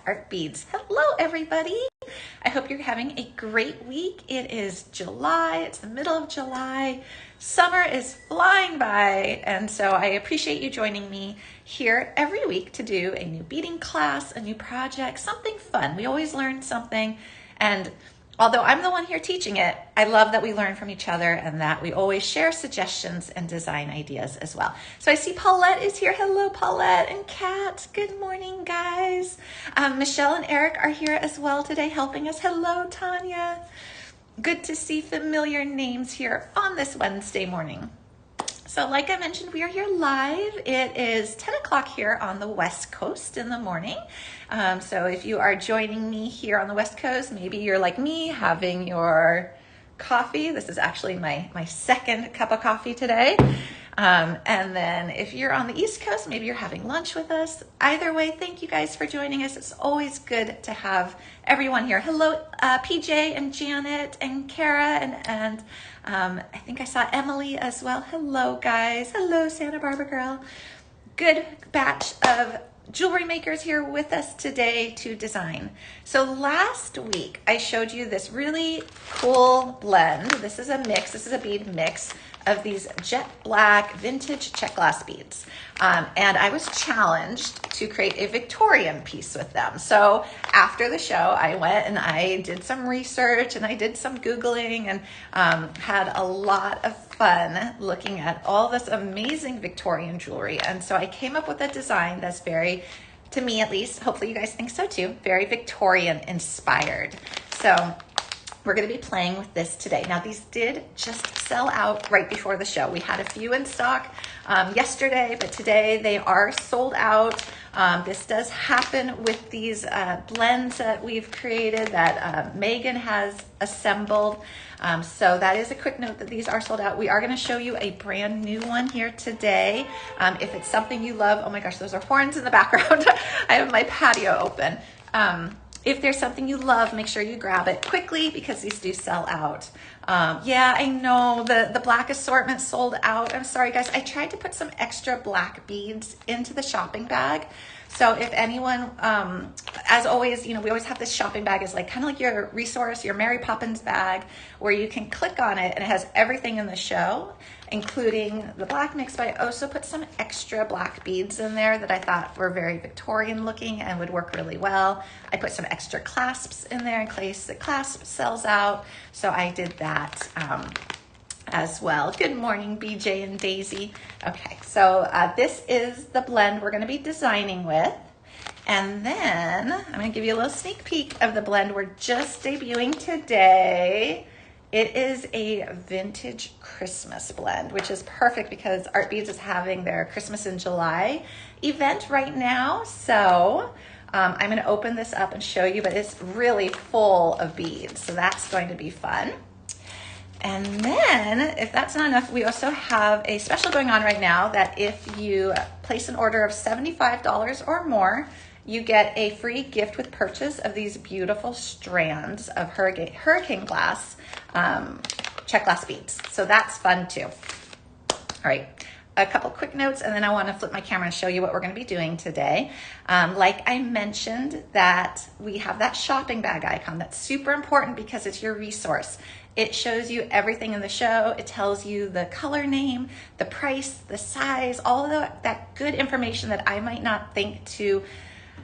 Art Beads. Hello, everybody. I hope you're having a great week. It is July. It's the middle of July. Summer is flying by, and so I appreciate you joining me here every week to do a new beading class, a new project, something fun. We always learn something, and although I'm the one here teaching it, I love that we learn from each other and that we always share suggestions and design ideas as well. So I see Paulette is here. Hello, Paulette and Kat. Good morning, guys. Michelle and Eric are here as well today helping us. Hello, Tanya. Good to see familiar names here on this Wednesday morning. So like I mentioned, we are here live. It is 10 o'clock here on the West Coast in the morning. So if you are joining me here on the West Coast, maybe you're like me having your coffee. This is actually my second cup of coffee today. And then if you're on the East Coast, maybe you're having lunch with us. Either way, thank you guys for joining us. It's always good to have everyone here. Hello, PJ and Janet and Kara and I think I saw Emily as well. Hello, guys. Hello, Santa Barbara girl. Good batch of jewelry makers here with us today to design. So last week I showed you this really cool blend. This is a mix, this is a bead mix of these jet black vintage Czech glass beads. And I was challenged to create a Victorian piece with them. So after the show, I went and I did some research and I did some Googling and had a lot of fun looking at all this amazing Victorian jewelry. And so I came up with a design that's very, to me at least, hopefully you guys think so too, very Victorian-inspired. So we're going to be playing with this today. Now, these did just sell out right before the show. We had a few in stock yesterday, but today they are sold out. This does happen with these blends that we've created that Megan has assembled. So that is a quick note that these are sold out. We are going to show you a brand new one here today. If it's something you love, oh my gosh, those are horns in the background. I have my patio open. If there's something you love, make sure you grab it quickly because these do sell out. Yeah, I know the black assortment sold out. I'm sorry, guys. I tried to put some extra black beads into the shopping bag. So if anyone, as always, you know, we always have this shopping bag as like kind of like your resource, your Mary Poppins bag, where you can click on it and it has everything in the show, including the black mix. But I also put some extra black beads in there that I thought were very Victorian looking and would work really well. I put some extra clasps in there in case the clasp sells out. So I did that as well. Good morning, BJ and Daisy. Okay, so this is the blend we're going to be designing with. And then I'm going to give you a little sneak peek of the blend we're just debuting today. It is a vintage Christmas blend, which is perfect because Art Beads is having their Christmas in July event right now. So I'm going to open this up and show you, but it's really full of beads. So that's going to be fun. And then, if that's not enough, we also have a special going on right now that if you place an order of $75 or more, you get a free gift with purchase of these beautiful strands of hurricane glass, Czech glass beads. So that's fun too. All right. A couple quick notes, and then I want to flip my camera and show you what we're going to be doing today. Like I mentioned, that we have that shopping bag icon. That's super important because it's your resource. It shows you everything in the show. It tells you the color name, the price, the size, all of that good information that I might not think to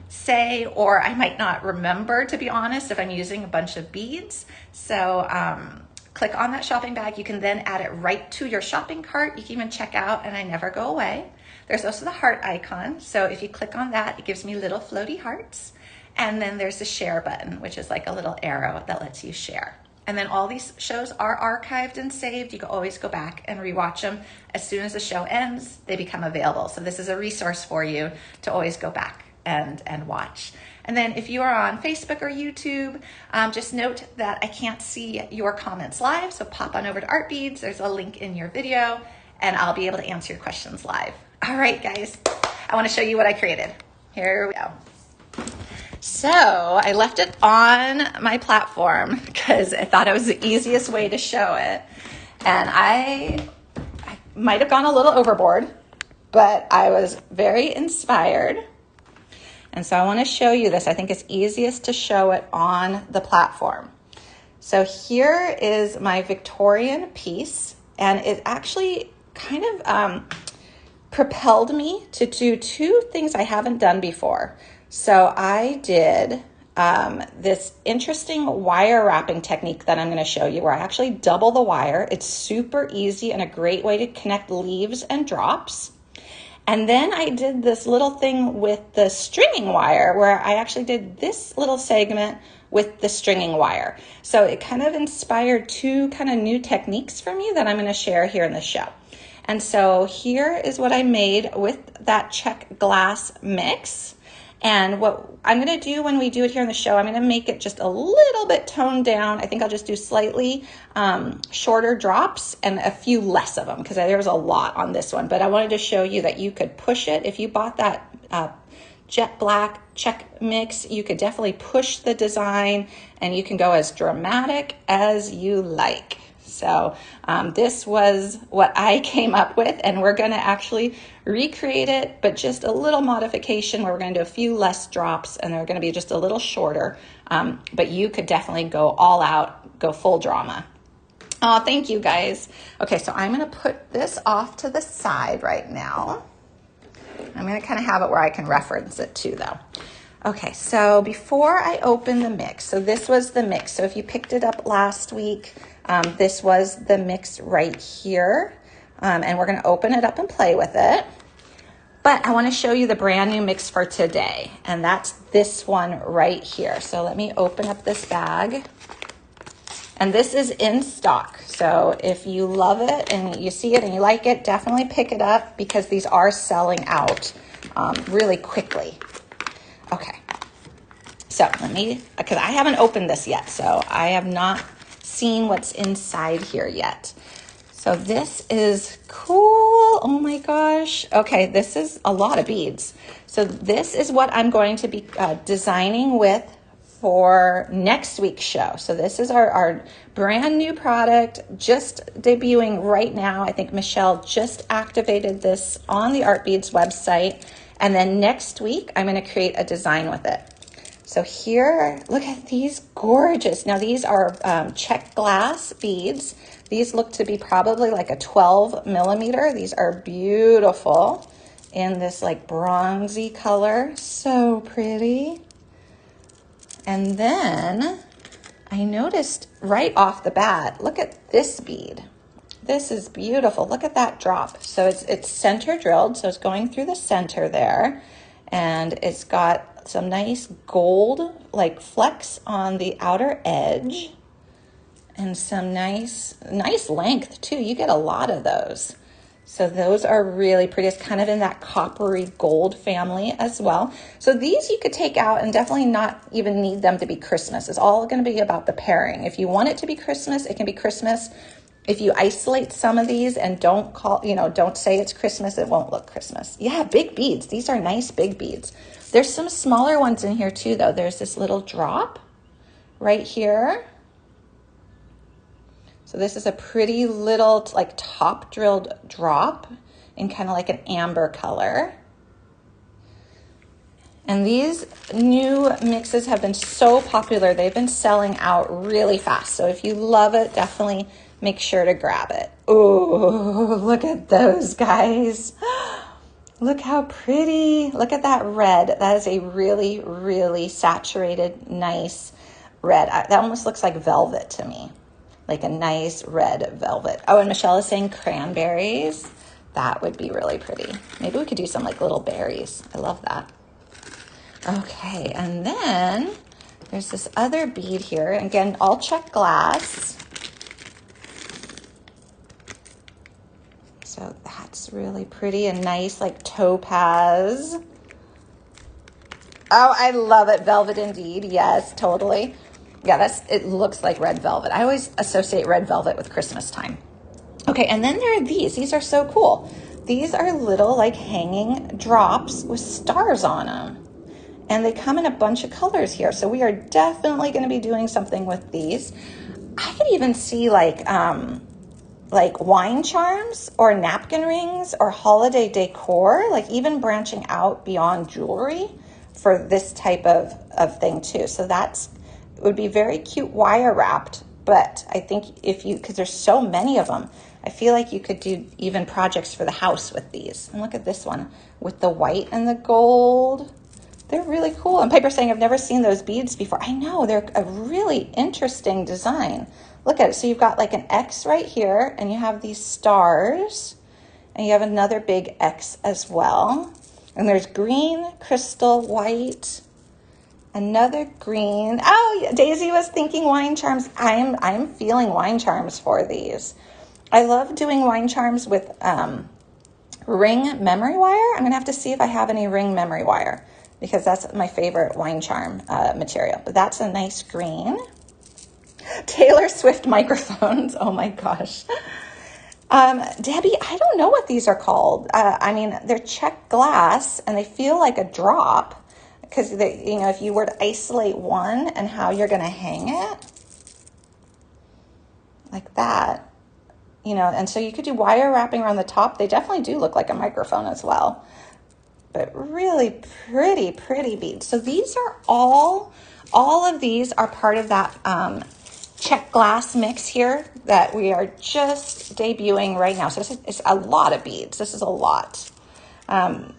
say, or I might not remember, to be honest, if I'm using a bunch of beads. So click on that shopping bag. You can then add it right to your shopping cart. You can even check out, and I never go away. There's also the heart icon. So if you click on that, it gives me little floaty hearts. And then there's the share button, which is like a little arrow that lets you share. And then all these shows are archived and saved. You can always go back and rewatch them. As soon as the show ends, they become available. So this is a resource for you to always go back and watch. And then if you are on Facebook or YouTube, just note that I can't see your comments live. So pop on over to Art Beads. There's a link in your video and I'll be able to answer your questions live. All right, guys, I want to show you what I created. Here we go. So I left it on my platform because I thought it was the easiest way to show it. And I might have gone a little overboard, but I was very inspired. And so I want to show you this. I think it's easiest to show it on the platform. So here is my Victorian piece, and it actually kind of propelled me to do two things I haven't done before. So I did this interesting wire wrapping technique that I'm going to show you, where I actually double the wire. It's super easy and a great way to connect leaves and drops. And then I did this little thing with the stringing wire, where I actually did this little segment with the stringing wire. So it kind of inspired two kind of new techniques for me that I'm going to share here in the show. And so here is what I made with that Czech Glass mix. And what I'm going to do when we do it here in the show, I'm going to make it just a little bit toned down. I think I'll just do slightly shorter drops and a few less of them, because there was a lot on this one. But I wanted to show you that you could push it. If you bought that jet black Czech mix, you could definitely push the design, and you can go as dramatic as you like. So this was what I came up with, and we're going to actually recreate it, but just a little modification where we're going to do a few less drops, and they're going to be just a little shorter. But you could definitely go all out, go full drama. Oh, thank you guys. Okay, so I'm going to put this off to the side right now. I'm going to kind of have it where I can reference it too, though. Okay, so before I open the mix, so this was the mix. So if you picked it up last week, this was the mix right here. And we're going to open it up and play with it. But I want to show you the brand new mix for today, and that's this one right here. So let me open up this bag. And this is in stock. So if you love it and you see it and you like it, definitely pick it up, because these are selling out really quickly. Okay, so let me, because I haven't opened this yet, so I have not seen what's inside here yet. So this is cool. Oh my gosh. Okay, this is a lot of beads. So this is what I'm going to be designing with for next week's show. So this is our brand new product, just debuting right now. I think Michelle just activated this on the Art Beads website. And then next week, I'm going to create a design with it. So here, look at these gorgeous. Now these are Czech Glass beads. These look to be probably like a 12 millimeter. These are beautiful in this like bronzy color. So pretty. And then I noticed right off the bat, look at this bead. This is beautiful. Look at that drop. So it's center drilled, so it's going through the center there. And it's got some nice gold like flecks on the outer edge. And some nice length too. You get a lot of those. So those are really pretty. It's kind of in that coppery gold family as well. So these you could take out and definitely not even need them to be Christmas. It's all going to be about the pairing. If you want it to be Christmas, it can be Christmas. If you isolate some of these and don't say it's Christmas, it won't look Christmas. Yeah, big beads. These are nice big beads. There's some smaller ones in here too, though. There's this little drop right here. So this is a pretty little like top drilled drop in kind of like an amber color. And these new mixes have been so popular. They've been selling out really fast. So if you love it, definitely make sure to grab it. Oh, look at those guys. Look how pretty. Look at that red. That is a really, really saturated, nice red. That almost looks like velvet to me. Like a nice red velvet. Oh, and Michelle is saying cranberries. That would be really pretty. Maybe we could do some like little berries. I love that. Okay, and then there's this other bead here. Again, all Czech Glass. So that's really pretty and nice, like topaz. Oh, I love it. Velvet indeed. Yes, totally. Yeah, it looks like red velvet. I always associate red velvet with Christmas time. Okay, and then there are these. These are so cool. These are little like hanging drops with stars on them. And they come in a bunch of colors here. So we are definitely going to be doing something with these. I could even see like wine charms or napkin rings or holiday decor, like even branching out beyond jewelry for this type of thing too. So it would be very cute wire wrapped, but I think because there's so many of them, I feel like you could do even projects for the house with these. And look at this one with the white and the gold. They're really cool. And Piper's saying, I've never seen those beads before. I know, they're a really interesting design. Look at it. So you've got like an X right here, and you have these stars, and you have another big X as well. And there's green, crystal, white, another green. Oh, Daisy was thinking wine charms. I'm feeling wine charms for these. I love doing wine charms with ring memory wire. I'm gonna have to see if I have any ring memory wire, because that's my favorite wine charm material. But that's a nice green. Taylor Swift microphones. Oh my gosh. Debbie, I don't know what these are called. I mean, they're Czech Glass, and they feel like a drop, because if you were to isolate one and how you're going to hang it, like that, and so you could do wire wrapping around the top. They definitely do look like a microphone as well, but really pretty beads. So these are all of these are part of that Czech Glass mix here that we are just debuting right now. So it's a lot of beads. This is a lot. Oh,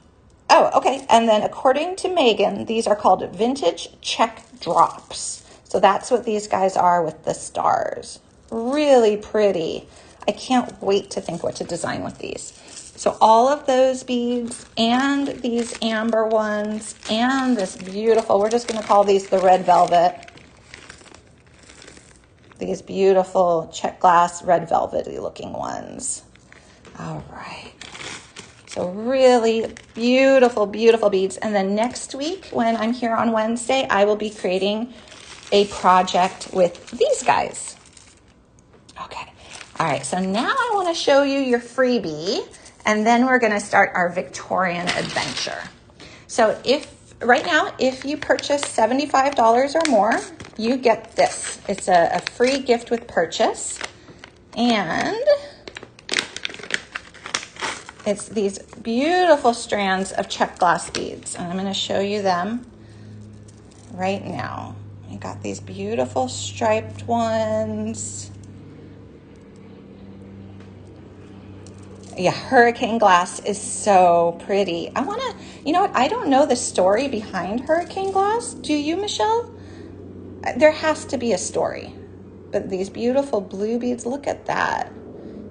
okay. And then according to Megan, these are called vintage Czech drops. So that's what these guys are with the stars. Really pretty. I can't wait to think what to design with these. So all of those beads and these amber ones and this beautiful, we're just going to call these the red velvet. These beautiful Czech Glass red velvety looking ones. All right. So really beautiful beads. And then next week, when I'm here on Wednesday, I will be creating a project with these guys. Okay. All right. So now I want to show you your freebie, and then we're going to start our Victorian adventure. So right now, if you purchase $75 or more, you get this. It's a free gift with purchase. And it's these beautiful strands of Czech Glass beads. And I'm going to show you them right now. I got these beautiful striped ones. Yeah, hurricane glass is so pretty. You know what? I don't know the story behind hurricane glass. Do you, Michelle? There has to be a story. But these beautiful blue beads, look at that.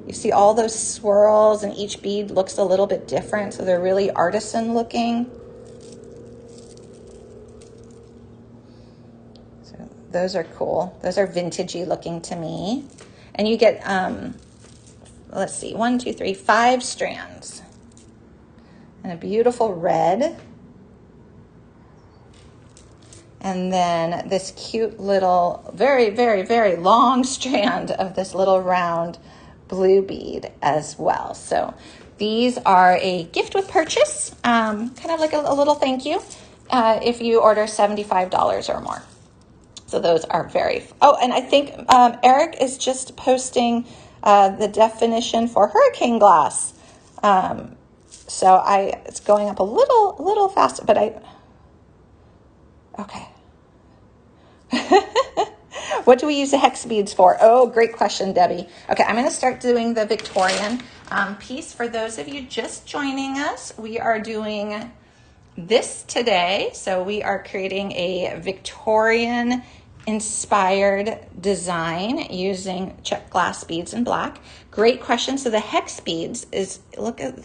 You see all those swirls, and each bead looks a little bit different, so they're really artisan looking. So those are cool. Those are vintagey looking to me. And you get, let's see, 1, 2, 3, 5 strands. And a beautiful red. And then this cute little, very long strand of this little round blue bead as well. So these are a gift with purchase, kind of like a little thank you if you order $75 or more. So those are oh, and I think Eric is just posting the definition for hurricane glass. So it's going up a little faster, but okay. What do we use the hex beads for? Oh, great question, Debbie. Okay, I'm going to start doing the Victorian piece. For those of you just joining us, we are doing this today. So we are creating a Victorian-inspired design using Czech Glass beads in black. Great question. So the hex beads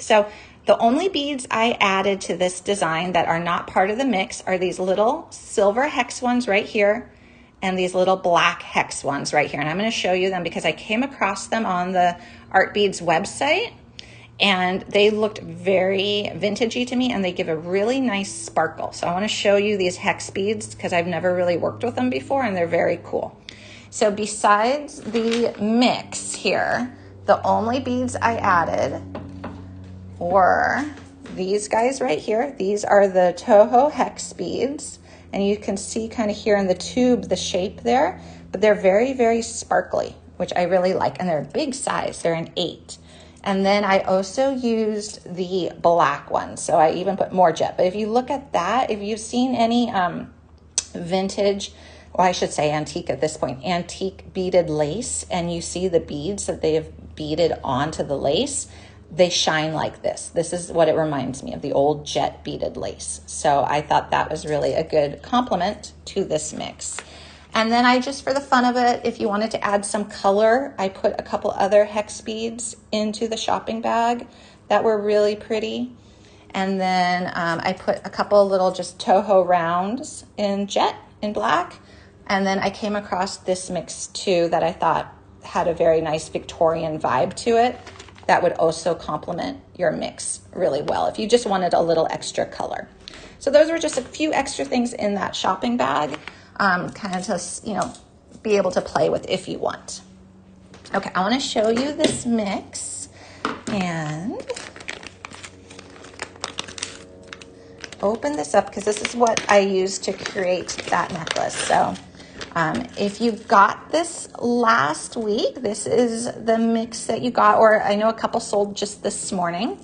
so the only beads I added to this design that are not part of the mix are these little silver hex ones right here, and these little black hex ones right here. And I'm going to show you them because I came across them on the Art Beads website, and they looked very vintagey to me, and they give a really nice sparkle. So I want to show you these hex beads because I've never really worked with them before, and they're very cool. So besides the mix here, the only beads I added were these guys right here. These are the Toho hex beads. And you can see kind of here in the tube, the shape there, but they're very sparkly, which I really like. And they're a big size, they're an 8. And then I also used the black one. So I even put more jet. But if you look at that, if you've seen any vintage, or I should say antique at this point, antique beaded lace, and you see the beads that they have beaded onto the lace, they shine like this. This is what it reminds me of, the old jet beaded lace. So I thought that was really a good complement to this mix. And then I just, for the fun of it, if you wanted to add some color, I put a couple other hex beads into the shopping bag that were really pretty. And then I put a couple little just Toho rounds in jet, in black. And then I came across this mix too that I thought had a very nice Victorian vibe to it that would also complement your mix really well if you just wanted a little extra color. So those were just a few extra things in that shopping bag. Kind of just, you know, be able to play with if you want. Okay, I want to show you this mix and open this up because this is what I used to create that necklace. So if you got this last week, this is the mix that you got, or I know a couple sold just this morning.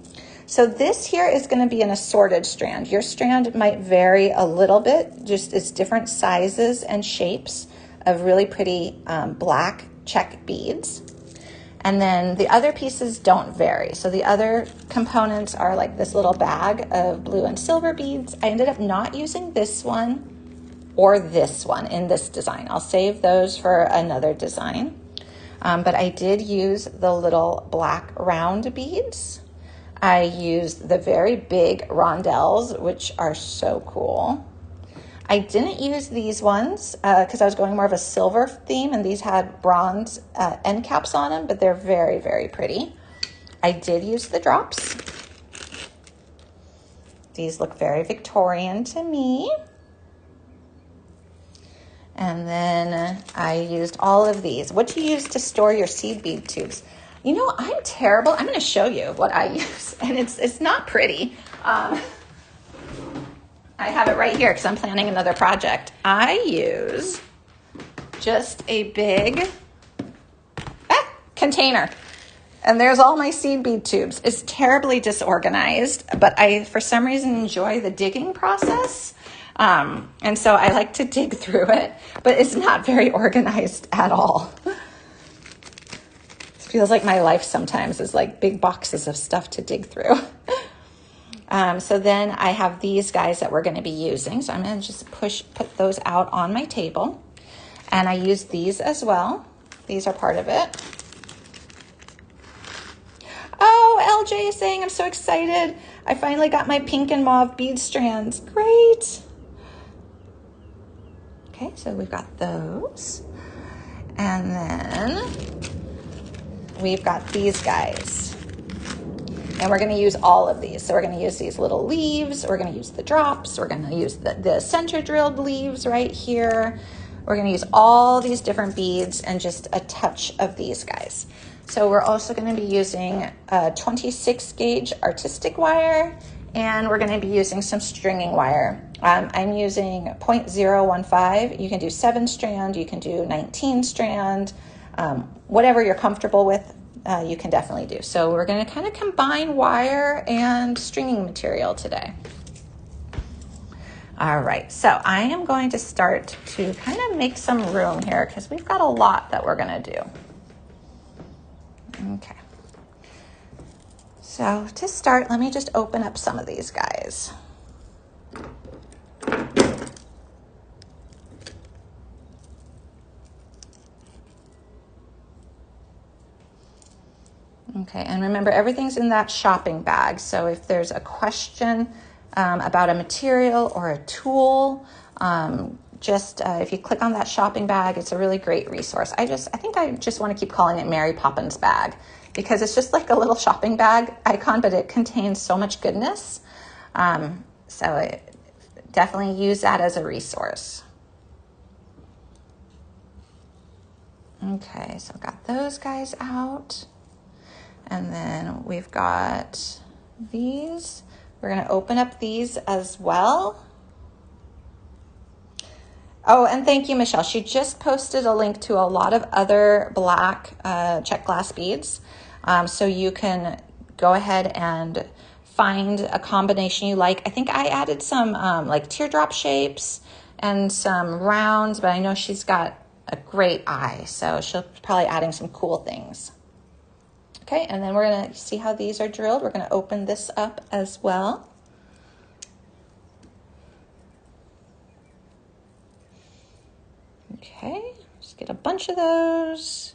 So this here is going to be an assorted strand. Your strand might vary a little bit, just it's different sizes and shapes of really pretty black Czech beads. And then the other pieces don't vary. So the other components are like this little bag of blue and silver beads. I ended up not using this one or this one in this design. I'll save those for another design. But I did use the little black round beads. I used the very big rondelles, which are so cool. I didn't use these ones because I was going more of a silver theme, and these had bronze end caps on them, but they're very, very pretty. I did use the drops. These look very Victorian to me. And then I used all of these. What do you use to store your seed bead tubes? You know, I'm terrible. I'm going to show you what I use, and it's not pretty. I have it right here because I'm planning another project. I use just a big container, and there's all my seed bead tubes. It's terribly disorganized, but I, for some reason, enjoy the digging process. And so I like to dig through it, but it's not very organized at all. Feels like my life sometimes is like big boxes of stuff to dig through. So then I have these guys that we're going to be using. So I'm going to just put those out on my table. And I use these as well. These are part of it. Oh, LJ is saying, I'm so excited. I finally got my pink and mauve bead strands. Great. Okay, so we've got those. And then we've got these guys, and we're going to use all of these. So we're going to use these little leaves. We're going to use the drops. We're going to use the center drilled leaves right here. We're going to use all these different beads and just a touch of these guys. So we're also going to be using a 26 gauge artistic wire, and we're going to be using some stringing wire. I'm using 0.015. You can do 7 strand, you can do 19 strand. Whatever you're comfortable with, you can definitely do. So we're going to kind of combine wire and stringing material today. All right, so I am going to start to kind of make some room here because we've got a lot that we're going to do. Okay. So to start, let me just open up some of these guys. Okay, and remember, everything's in that shopping bag. So if there's a question about a material or a tool, if you click on that shopping bag, it's a really great resource. I think I just want to keep calling it Mary Poppins bag because it's just like a little shopping bag icon, but it contains so much goodness. So definitely use that as a resource. Okay, so I've got those guys out. And then we've got these. We're going to open up these as well. Oh, and thank you, Michelle. She just posted a link to a lot of other black Czech glass beads. So you can go ahead and find a combination you like. I think I added some like teardrop shapes and some rounds, but I know she's got a great eye, so she'll probably adding some cool things. Okay, and then we're gonna see how these are drilled. We're gonna open this up as well. Okay, just get a bunch of those.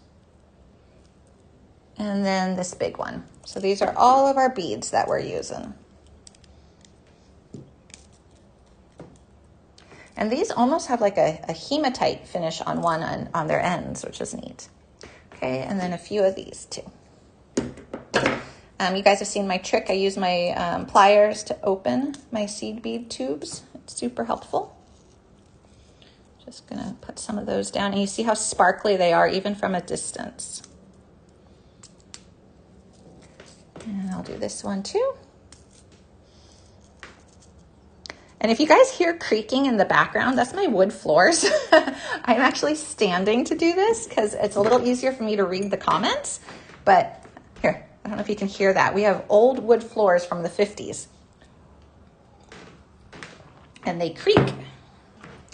And then this big one. So these are all of our beads that we're using. And these almost have like a hematite finish on one on their ends, which is neat. Okay, and then a few of these too. You guys have seen my trick. I use my pliers to open my seed bead tubes. It's super helpful. Just gonna put some of those down, and you see how sparkly they are even from a distance. And I'll do this one too. And if you guys hear creaking in the background, that's my wood floors. I'm actually standing to do this because it's a little easier for me to read the comments. But here, I don't know if you can hear that. We have old wood floors from the 50s. And they creak.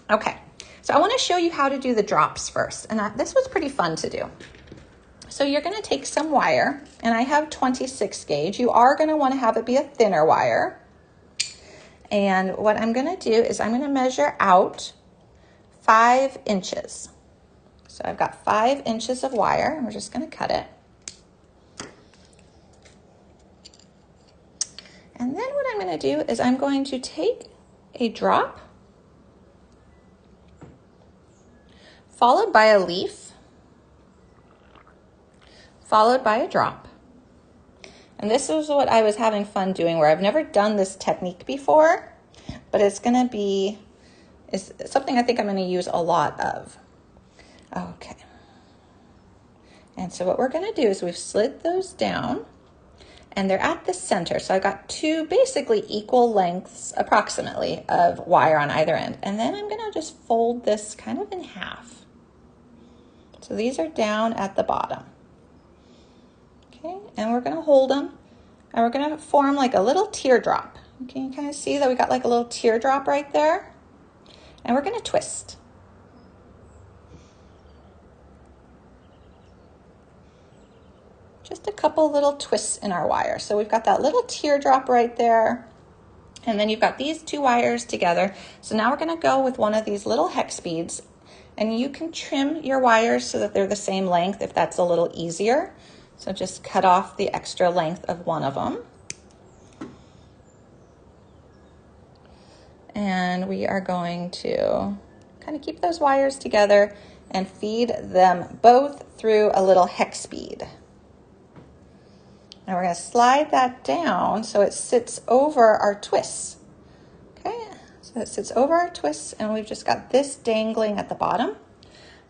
Okay, so I want to show you how to do the drops first. And this was pretty fun to do. So you're going to take some wire, and I have 26 gauge. You are going to want to have it be a thinner wire. And what I'm going to do is I'm going to measure out 5 inches. So I've got 5 inches of wire, and we're just going to cut it. And then what I'm going to do is I'm going to take a drop, followed by a leaf, followed by a drop. And this is what I was having fun doing, where I've never done this technique before, but it's gonna be something I think I'm gonna use a lot of. Okay. And so what we're gonna do is we've slid those down, and they're at the center. So I got 2 basically equal lengths, approximately, of wire on either end. And then I'm gonna just fold this kind of in half. So these are down at the bottom. Okay, and we're gonna hold them, and we're gonna form like a little teardrop. Can you kind of see that we got like a little teardrop right there? And we're gonna twist. Just a couple little twists in our wire. So we've got that little teardrop right there, and then you've got these 2 wires together. So now we're gonna go with one of these little hex beads, and you can trim your wires so that they're the same length if that's a little easier. So just cut off the extra length of one of them. And we are going to kind of keep those wires together and feed them both through a little hex bead. Now we're going to slide that down so it sits over our twists. Okay, so it sits over our twists, and we've just got this dangling at the bottom.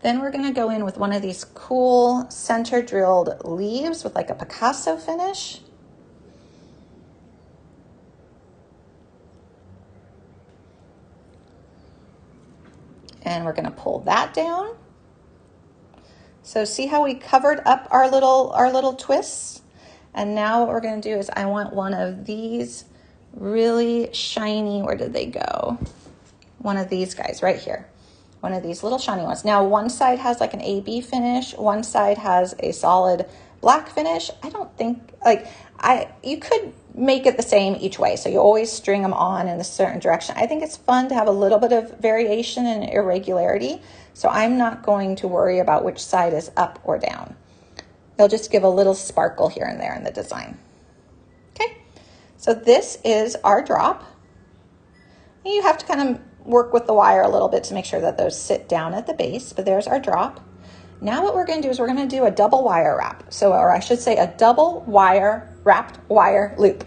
Then we're going to go in with one of these cool center drilled leaves with like a Picasso finish. And we're going to pull that down. So see how we covered up our little twists? And now what we're going to do is I want one of these really shiny, where did they go? One of these guys right here. One of these little shiny ones. Now one side has like an AB finish, one side has a solid black finish. I don't think, you could make it the same each way. So you always string them on in a certain direction. I think it's fun to have a little bit of variation and irregularity. So I'm not going to worry about which side is up or down. They'll just give a little sparkle here and there in the design. Okay, so this is our drop. You have to kind of work with the wire a little bit to make sure that those sit down at the base, but there's our drop. Now what we're going to do is we're going to do a double wire wrap. So, or I should say a double wire wrapped wire loop.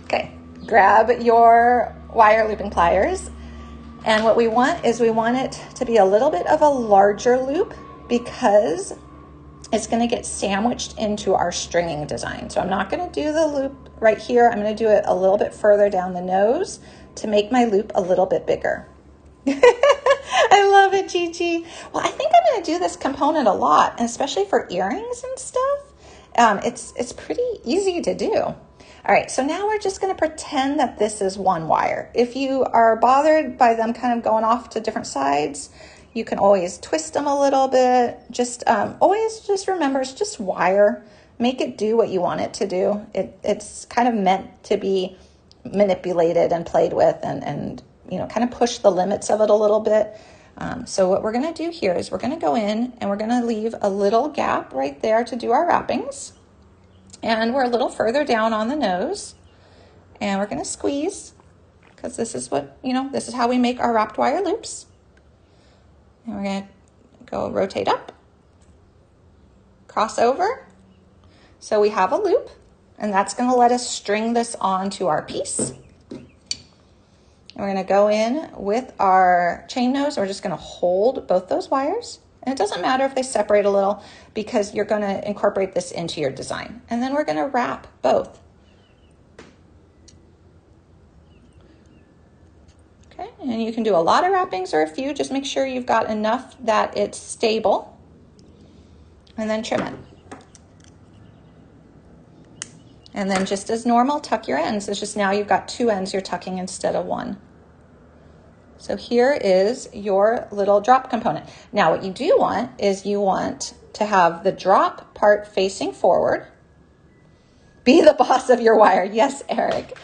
Okay, grab your wire looping pliers. And what we want is we want it to be a little bit of a larger loop because it's going to get sandwiched into our stringing design. So I'm not going to do the loop right here. I'm going to do it a little bit further down the nose to make my loop a little bit bigger. I love it, Gigi. Well, I think I'm going to do this component a lot, and especially for earrings and stuff. It's pretty easy to do. All right, so now we're just going to pretend that this is one wire. If you are bothered by them kind of going off to different sides, you can always twist them a little bit. Just always just remember, it's just wire. Make it do what you want it to do. It's kind of meant to be manipulated and played with, and you know, kind of push the limits of it a little bit. So what we're going to do here is we're going to go in and we're going to leave a little gap right there to do our wrappings. And we're a little further down on the nose, and we're going to squeeze, because this is what, you know, this is how we make our wrapped wire loops. And we're going to go rotate up, cross over. So we have a loop, and that's going to let us string this onto our piece. And we're going to go in with our chain nose. We're just going to hold both those wires. And it doesn't matter if they separate a little, because you're going to incorporate this into your design. And then we're going to wrap both. Okay, and you can do a lot of wrappings or a few. Just make sure you've got enough that it's stable. And then trim it. And then just as normal, tuck your ends. It's just now you've got two ends you're tucking instead of one. So here is your little drop component. Now what you do want is you want to have the drop part facing forward. Be the boss of your wire. Yes, Eric.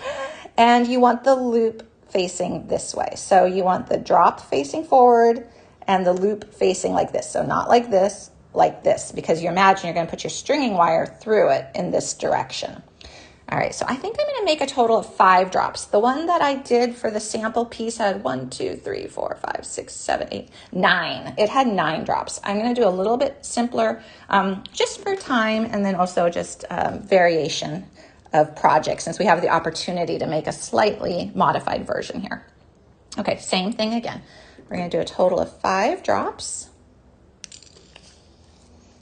And you want the loop facing this way. So you want the drop facing forward and the loop facing like this. So not like this, because you imagine you're going to put your stringing wire through it in this direction. All right, so I think I'm going to make a total of 5 drops. The one that I did for the sample piece had 1, 2, 3, 4, 5, 6, 7, 8, 9. It had 9 drops. I'm going to do a little bit simpler just for time, and then also just variation of projects, since we have the opportunity to make a slightly modified version here. Okay, same thing again. We're going to do a total of 5 drops,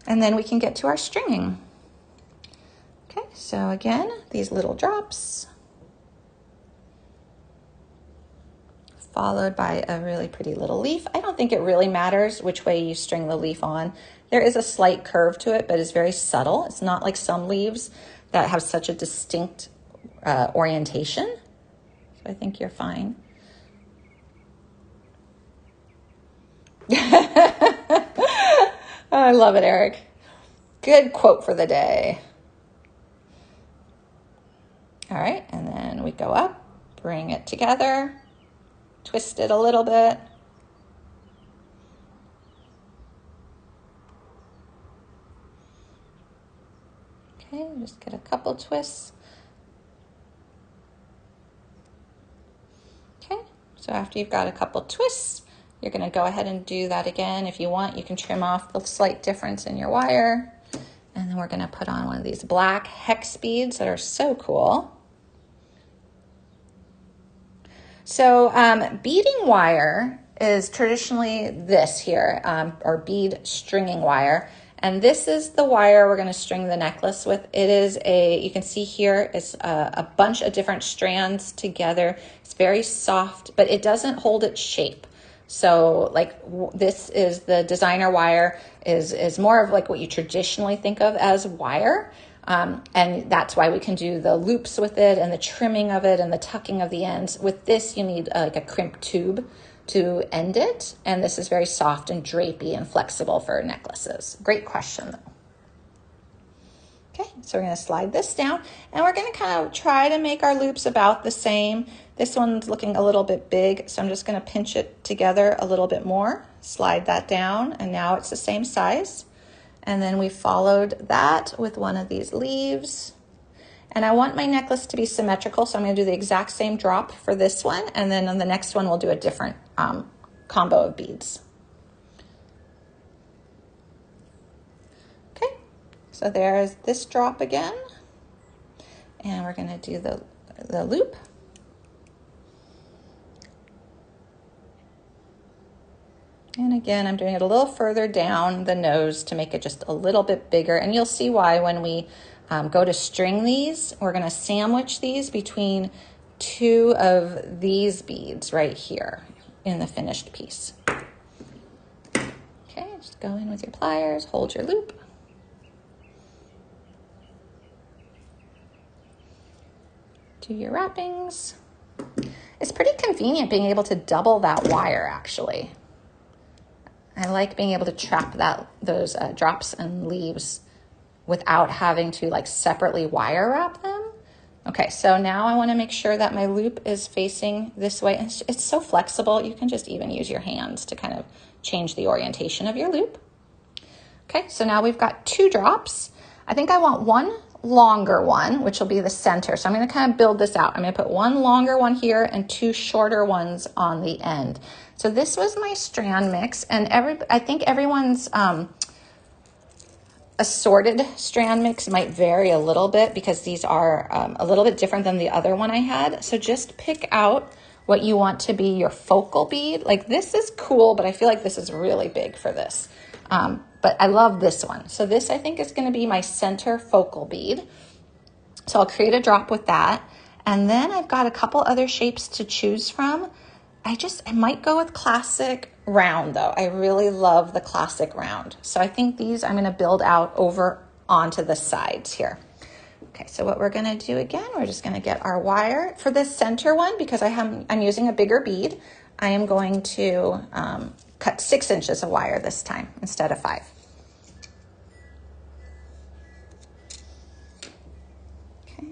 and then we can get to our stringing. Okay, so again, these little drops, followed by a really pretty little leaf. I don't think it really matters which way you string the leaf on. There is a slight curve to it, but it's very subtle. It's not like some leaves that have such a distinct orientation. So I think you're fine. I love it, Eric. Good quote for the day. All right, and then we go up, bring it together, twist it a little bit. Okay, just get a couple twists. Okay, so after you've got a couple twists, you're going to go ahead and do that again. If you want, you can trim off the slight difference in your wire. And then we're going to put on one of these black hex beads that are so cool. So beading wire is traditionally this here, or bead stringing wire. And this is the wire we're going to string the necklace with. It is you can see here, it's a bunch of different strands together. It's very soft, but it doesn't hold its shape. So like this is the designer wire, is more of like what you traditionally think of as wire. And that's why we can do the loops with it and the trimming of it and the tucking of the ends. With this, you need like a crimp tube to end it. And this is very soft and drapey and flexible for necklaces. Great question though. Okay, so we're going to slide this down and we're going to kind of try to make our loops about the same. This one's looking a little bit big, so I'm just going to pinch it together a little bit more, slide that down, and now it's the same size. And then we followed that with one of these leaves. And I want my necklace to be symmetrical, so I'm going to do the exact same drop for this one. And then on the next one, we'll do a different combo of beads. Okay, so there's this drop again. And we're going to do the loop. And again, I'm doing it a little further down the nose to make it just a little bit bigger. And you'll see why when we go to string these, we're going to sandwich these between 2 of these beads right here in the finished piece. Okay, just go in with your pliers, hold your loop. do your wrappings. It's pretty convenient being able to double that wire, actually. I like being able to trap those drops and leaves without having to like separately wire wrap them. Okay, so now I want to make sure that my loop is facing this way. And it's so flexible. You can just even use your hands to kind of change the orientation of your loop. Okay, so now we've got 2 drops. I think I want one longer one, which will be the center. So I'm going to kind of build this out. I'm going to put one longer one here and 2 shorter ones on the end. So this was my strand mix, and I think everyone's assorted strand mix might vary a little bit because these are a little bit different than the other one I had. So just pick out what you want to be your focal bead. Like this is cool, but I feel like this is really big for this. But I love this one. So this I think is going to be my center focal bead. So I'll create a drop with that. And then I've got a couple other shapes to choose from. I might go with classic round though. I really love the classic round. So I think these I'm going to build out over onto the sides here. Okay, so what we're going to do again, we're just going to get our wire. For this center one, because I'm using a bigger bead, I am going to cut 6 inches of wire this time instead of 5. Okay,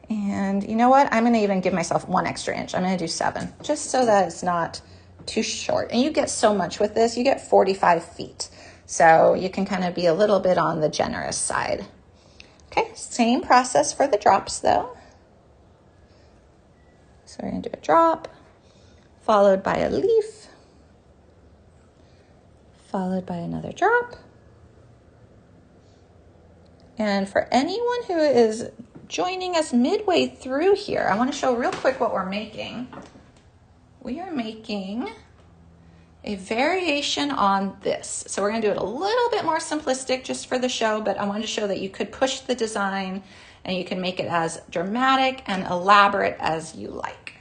and you know what? I'm going to even give myself 1 extra inch. I'm going to do 7, just so that it's not too short. And you get so much with this. You get 45 feet. So you can kind of be a little bit on the generous side. Okay, same process for the drops though. So we're going to do a drop, followed by a leaf, followed by another drop. And for anyone who is joining us midway through here, I want to show real quick what we're making. We are making a variation on this. So we're going to do it a little bit more simplistic just for the show, but I wanted to show that you could push the design and you can make it as dramatic and elaborate as you like.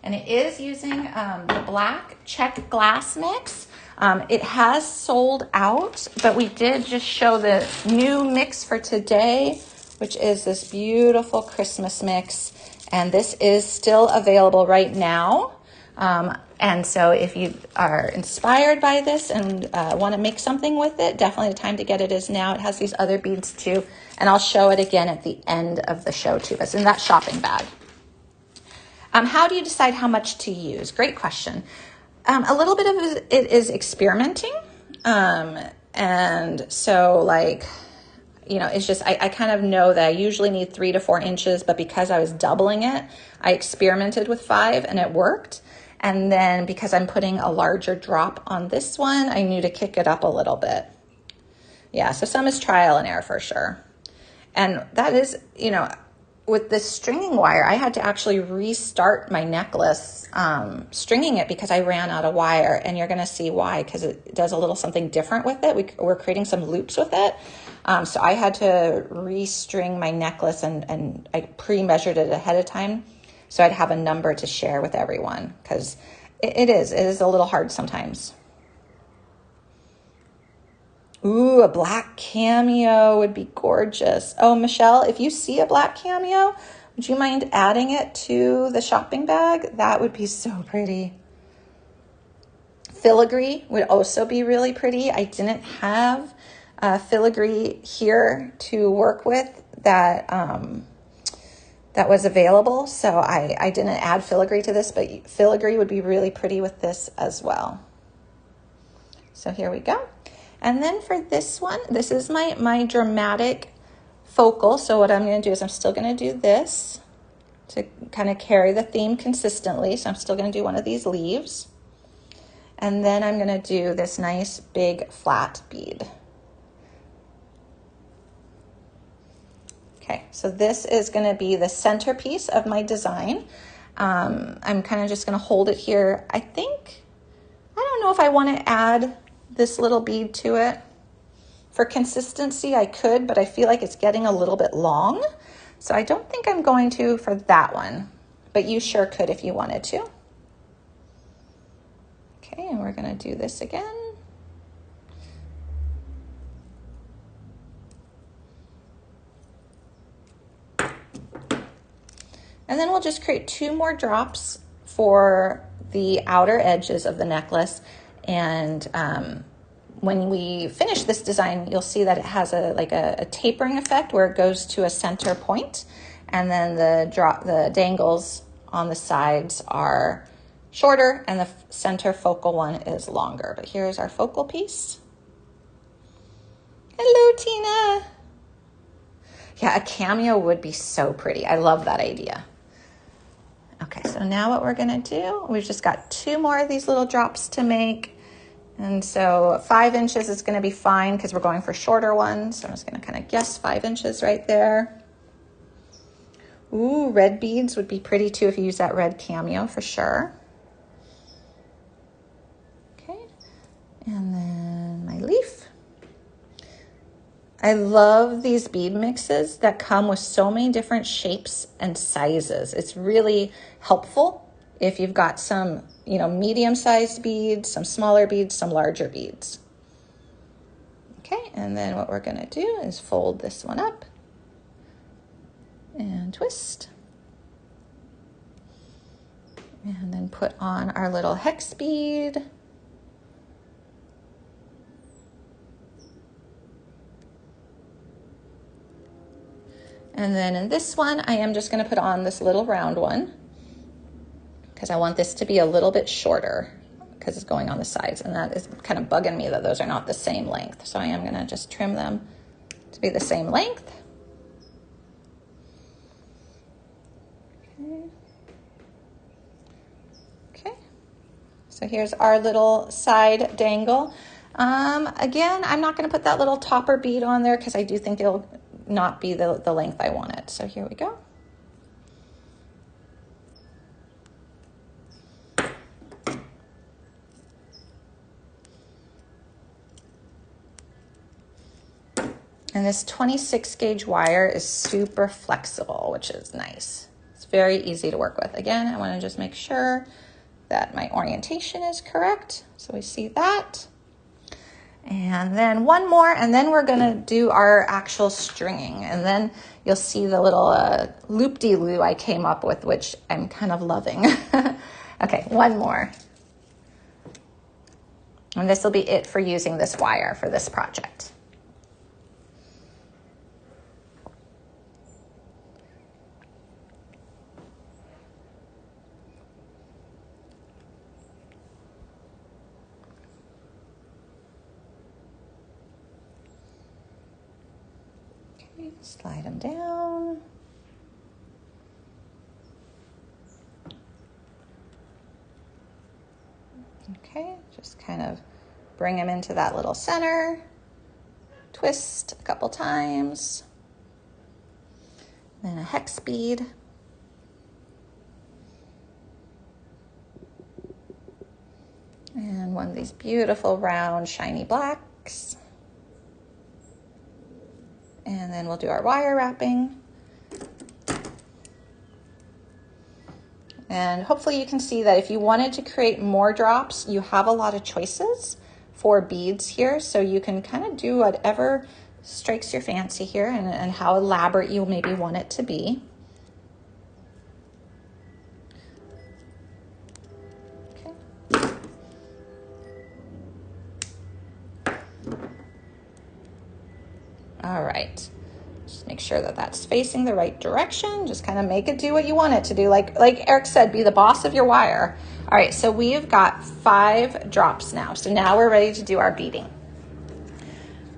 And it is using the black Czech Glass mix. It has sold out, but we did just show the new mix for today, which is this beautiful Christmas mix. And this is still available right now. And so if you are inspired by this and want to make something with it, definitely the time to get it is now. It has these other beads too, and I'll show it again at the end of the show too. It's in that shopping bag. How do you decide how much to use? Great question. A little bit of it is experimenting. And so like, you know, it's just, I kind of know that I usually need 3 to 4 inches, but because I was doubling it, I experimented with 5 and it worked. And then because I'm putting a larger drop on this one, I knew to kick it up a little bit. Yeah, so some is trial and error for sure. And that is, you know, with this stringing wire, I had to actually restart my necklace stringing it because I ran out of wire. And you're going to see why, because it does a little something different with it. We're creating some loops with it. So I had to restring my necklace and I pre-measured it ahead of time. So I'd have a number to share with everyone because it is a little hard sometimes. Ooh, a black cameo would be gorgeous. Oh, Michelle, if you see a black cameo, would you mind adding it to the shopping bag? That would be so pretty. Filigree would also be really pretty. I didn't have filigree here to work with that that was available. So I didn't add filigree to this, but filigree would be really pretty with this as well. So here we go. And then for this one, this is my dramatic focal. So what I'm going to do is I'm still going to do this to kind of carry the theme consistently. So I'm still going to do one of these leaves. And then I'm going to do this nice big flat bead. Okay, so this is going to be the centerpiece of my design. I'm kind of just going to hold it here. I don't know if I want to add this little bead to it. For consistency, I could, but I feel like it's getting a little bit long. So I don't think I'm going to for that one, but you sure could if you wanted to. Okay, and we're going to do this again. And then we'll just create 2 more drops for the outer edges of the necklace. And when we finish this design, you'll see that it has a tapering effect where it goes to a center point, and then the dangles on the sides are shorter and the center focal one is longer. But here's our focal piece. Hello, Tina. Yeah, a cameo would be so pretty. I love that idea. Okay, so now what we're gonna do, we've just got 2 more of these little drops to make. And so 5 inches is gonna be fine because we're going for shorter ones. So I'm just gonna kind of guess 5 inches right there. Ooh, red beads would be pretty too if you use that red cameo for sure. Okay, and then my leaf. I love these bead mixes that come with so many different shapes and sizes. It's really helpful if you've got some, medium-sized beads, some smaller beads, some larger beads. Okay, and then what we're gonna do is fold this one up and twist. And then put on our little hex bead. And then in this one, I am just gonna put on this little round one because I want this to be a little bit shorter because it's going on the sides, and that is kind of bugging me that those are not the same length. So I am gonna just trim them to be the same length. Okay. So here's our little side dangle. Again, I'm not gonna put that little topper bead on there because I do think it'll not be the length I want it. So here we go. And this 26 gauge wire is super flexible, which is nice. It's very easy to work with. Again, I want to just make sure that my orientation is correct. So we see that. And then 1 more, and then we're gonna do our actual stringing. And then you'll see the little loop-de-loo I came up with, which I'm kind of loving. Okay, 1 more. And this will be it for using this wire for this project. Slide them down. Okay, just kind of bring them into that little center. Twist a couple times. Then a hex bead. And one of these beautiful round shiny blacks. And then we'll do our wire wrapping. And hopefully you can see that if you wanted to create more drops, you have a lot of choices for beads here. So you can kind of do whatever strikes your fancy here and how elaborate you maybe want it to be. Okay. All right, just make sure that that's facing the right direction. Just kind of make it do what you want it to do. Like Eric said, be the boss of your wire. All right, so we've got 5 drops now. So now we're ready to do our beading.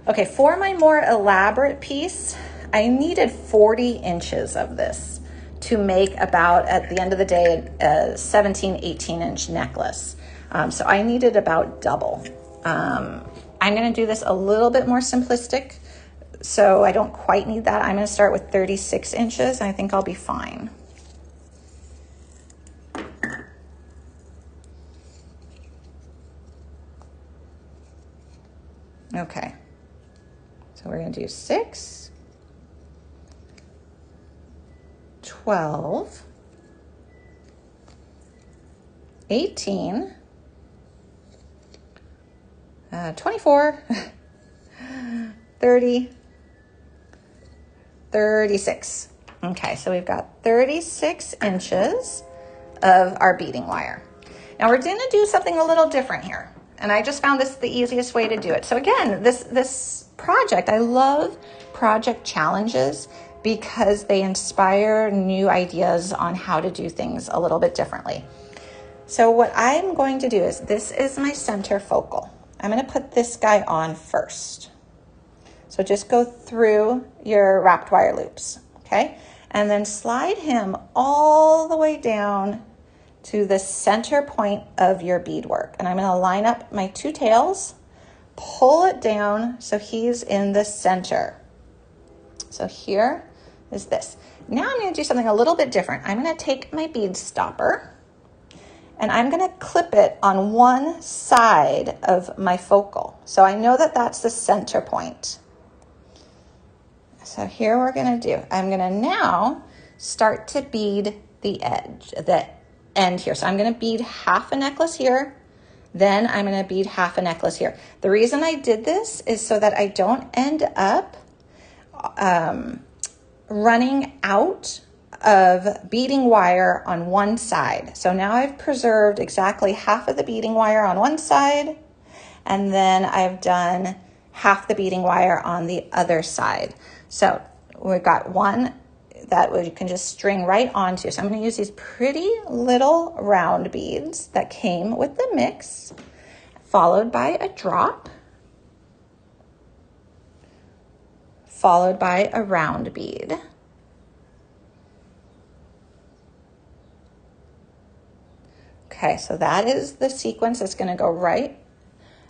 Okay, for my more elaborate piece, I needed 40 inches of this to make about, at the end of the day, a 17, 18 inch necklace. So I needed about double. I'm gonna do this a little bit more simplistic. So I don't quite need that. I'm gonna start with 36 inches. And I think I'll be fine. Okay, so we're gonna do 6, 12, 18, 24, 30, 36. Okay, so we've got 36 inches of our beading wire. Now we're going to do something a little different here. And I just found this the easiest way to do it. So again, this project, I love project challenges because they inspire new ideas on how to do things a little bit differently. So what I'm going to do is, this is my center focal. I'm going to put this guy on first. So just go through your wrapped wire loops, okay? And then slide him all the way down to the center point of your beadwork. And I'm going to line up my two tails, pull it down so he's in the center. So here is this. Now I'm going to do something a little bit different. I'm going to take my bead stopper and I'm going to clip it on one side of my focal. So I know that that's the center point. So here we're going to do, I'm going to now start to bead the edge, the end here. So I'm going to bead half a necklace here, then I'm going to bead half a necklace here. The reason I did this is so that I don't end up running out of beading wire on one side. So now I've preserved exactly half of the beading wire on one side, and then I've done half the beading wire on the other side. So we've got one that you can just string right onto. So I'm going to use these pretty little round beads that came with the mix, followed by a drop, followed by a round bead. Okay, so that is the sequence that's going to go right.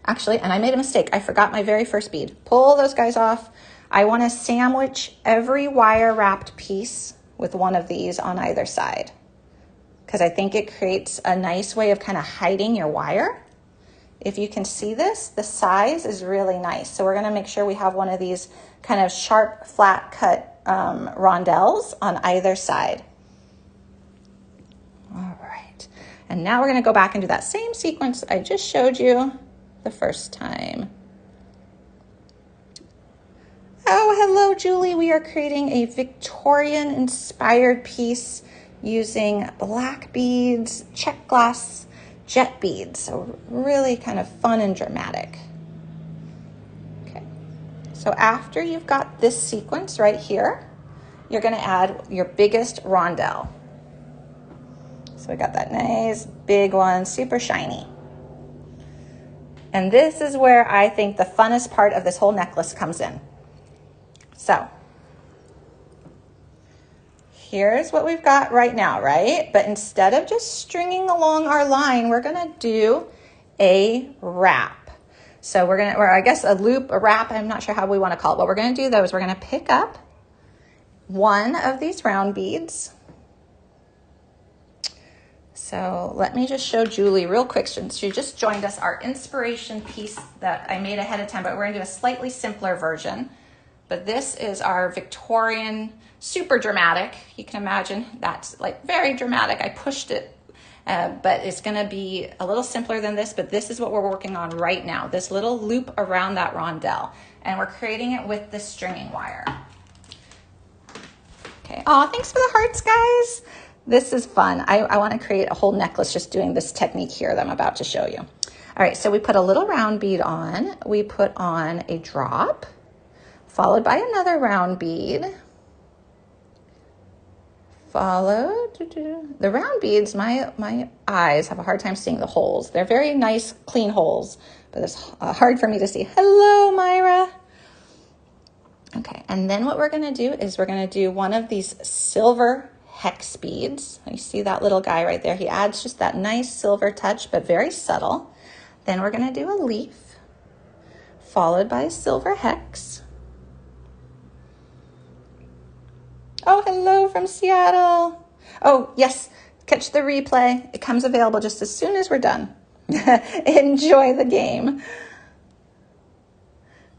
Actually, and I made a mistake. I forgot my very first bead. Pull those guys off. I want to sandwich every wire wrapped piece with one of these on either side, because I think it creates a nice way of kind of hiding your wire. If you can see this, the size is really nice. So we're going to make sure we have one of these kind of sharp, flat cut rondelles on either side. All right. And now we're going to go back and do that same sequence I just showed you the first time. Oh, hello, Julie. We are creating a Victorian-inspired piece using black beads, Czech Glass jet beads. So really kind of fun and dramatic. Okay. So after you've got this sequence right here, you're going to add your biggest rondelle. So we got that nice big one, super shiny. And this is where I think the funnest part of this whole necklace comes in. So here's what we've got right now, right? But instead of just stringing along our line, we're going to do a wrap. So we're going to, or I guess a loop, a wrap, I'm not sure how we want to call it. What we're going to do though is we're going to pick up one of these round beads. So let me just show Julie real quick. She just joined us, our inspiration piece that I made ahead of time, but we're going to do a slightly simpler version. But this is our Victorian, super dramatic. You can imagine that's like very dramatic. I pushed it, but it's going to be a little simpler than this, but this is what we're working on right now, this little loop around that rondelle. And we're creating it with the stringing wire. Okay, oh, thanks for the hearts, guys. This is fun. I want to create a whole necklace just doing this technique here that I'm about to show you. All right, so we put a little round bead on. We put on a drop, followed by another round bead. Followed, the round beads, my eyes have a hard time seeing the holes. They're very nice, clean holes, but it's hard for me to see. Hello, Myra. Okay, and then what we're gonna do is we're gonna do one of these silver hex beads. You see that little guy right there? He adds just that nice silver touch, but very subtle. Then we're gonna do a leaf, followed by a silver hex. Oh, hello from Seattle. Oh, yes, catch the replay. It comes available just as soon as we're done. Enjoy the game.